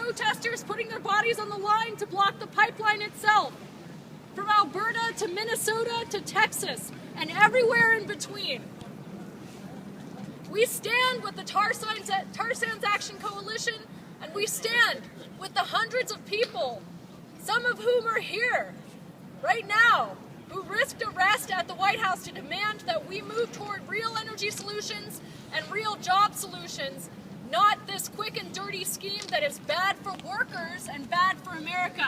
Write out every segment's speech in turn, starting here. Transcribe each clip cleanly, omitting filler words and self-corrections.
protesters putting their bodies on the line to block the pipeline itself. From Alberta to Minnesota to Texas and everywhere in between. We stand with the Tar Sands Action Coalition, and we stand with the hundreds of people, some of whom are here right now, who risked arrest at the White House to demand that we move toward real energy solutions and real job solutions, not this quick and dirty scheme that is bad for workers and bad for America.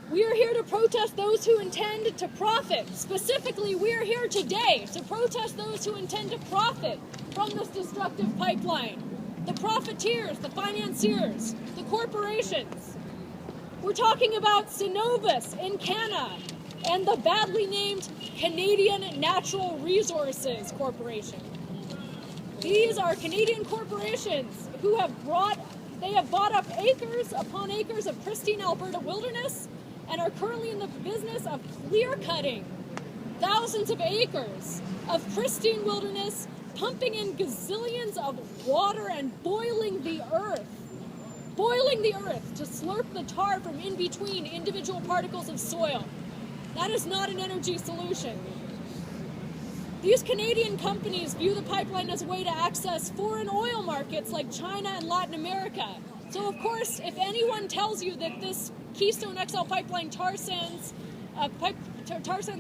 We are here to protest those who intend to profit. Specifically, we are here today to protest those who intend to profit from this destructive pipeline. The profiteers, the financiers, the corporations. We're talking about Cenovus in Canada and the badly named Canadian Natural Resources Corporation. These are Canadian corporations who have bought up acres upon acres of pristine Alberta wilderness and are currently in the business of clear-cutting thousands of acres of pristine wilderness, pumping in gazillions of water and boiling the earth to slurp the tar from in between individual particles of soil. That is not an energy solution. These Canadian companies view the pipeline as a way to access foreign oil markets like China and Latin America. So of course, if anyone tells you that this Keystone XL pipeline tar sands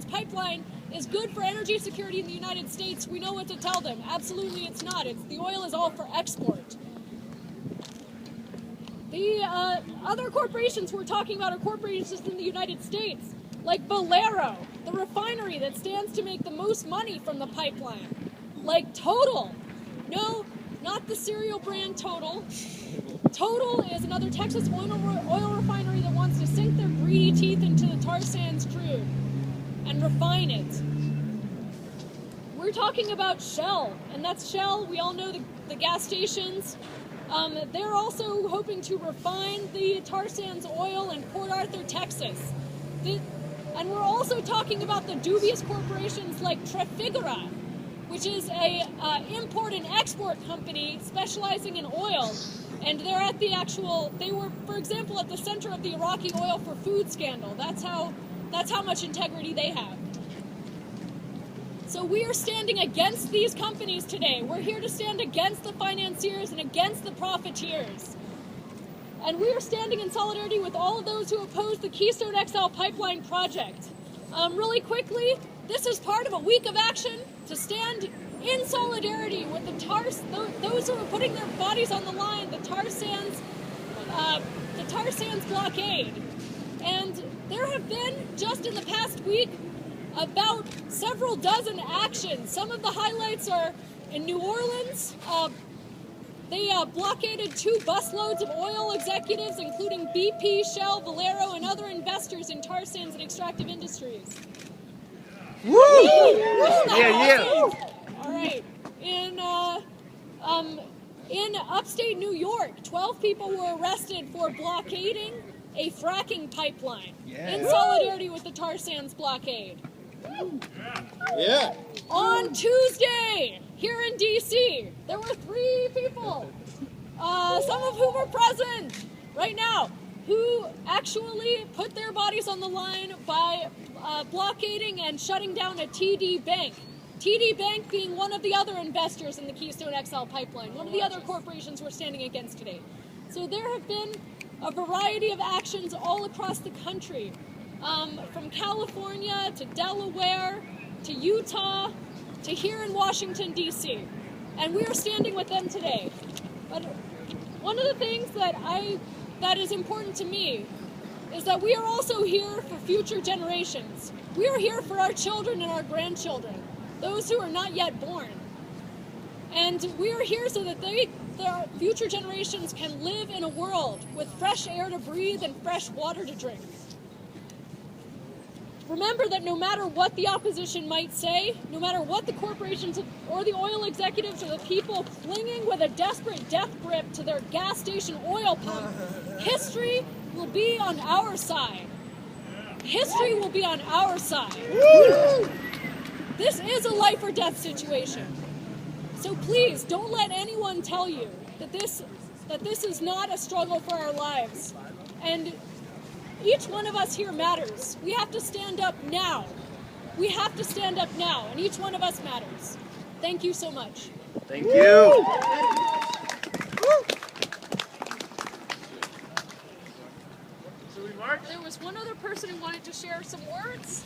pipeline is good for energy security in the United States, we know what to tell them. Absolutely it's not. The oil is all for export. The other corporations we're talking about are corporations in the United States, like Valero, the refinery that stands to make the most money from the pipeline, like Total. No, not the cereal brand Total. Total is another Texas oil refinery that wants to sink their greedy teeth into the tar sands crude and refine it. We're talking about Shell, and that's Shell. We all know the gas stations. They're also hoping to refine the tar sands oil in Port Arthur, Texas. And we're also talking about the dubious corporations like Trafigura, which is a import and export company specializing in oil. And they're at they were, for example, at the center of the Iraqi oil for food scandal. That's how much integrity they have. So we are standing against these companies today. We're here to stand against the financiers and against the profiteers. And we are standing in solidarity with all of those who oppose the Keystone XL pipeline project. Really quickly, this is part of a week of action to stand in solidarity with those who are putting their bodies on the line, the tar sands blockade. And there have been, just in the past week, about several dozen actions. Some of the highlights are in New Orleans. They blockaded 2 busloads of oil executives, including BP, Shell, Valero, and other investors in tar sands and extractive industries. Woo! Yeah. All right. In upstate New York, 12 people were arrested for blockading a fracking pipeline in solidarity with the tar sands blockade. Yeah. On Tuesday, here in D.C., there were 3 people, some of whom are present right now, who actually put their bodies on the line by blockading and shutting down a TD Bank. TD Bank being one of the other investors in the Keystone XL pipeline, one of the other corporations we're standing against today. So there have been a variety of actions all across the country, from California to Delaware to Utah to here in Washington, D.C. And we are standing with them today. But one of the things that is important to me is that we are also here for future generations. We are here for our children and our grandchildren, those who are not yet born. And we are here so that their future generations can live in a world with fresh air to breathe and fresh water to drink. Remember that no matter what the opposition might say, no matter what the corporations or the oil executives or the people clinging with a desperate death grip to their gas station oil pump, history will be on our side. History will be on our side. This is a life or death situation. So please don't let anyone tell you that this that this is not a struggle for our lives. And each one of us here matters. We have to stand up now. We have to stand up now, and each one of us matters. Thank you so much. Thank you. There was one other person who wanted to share some words.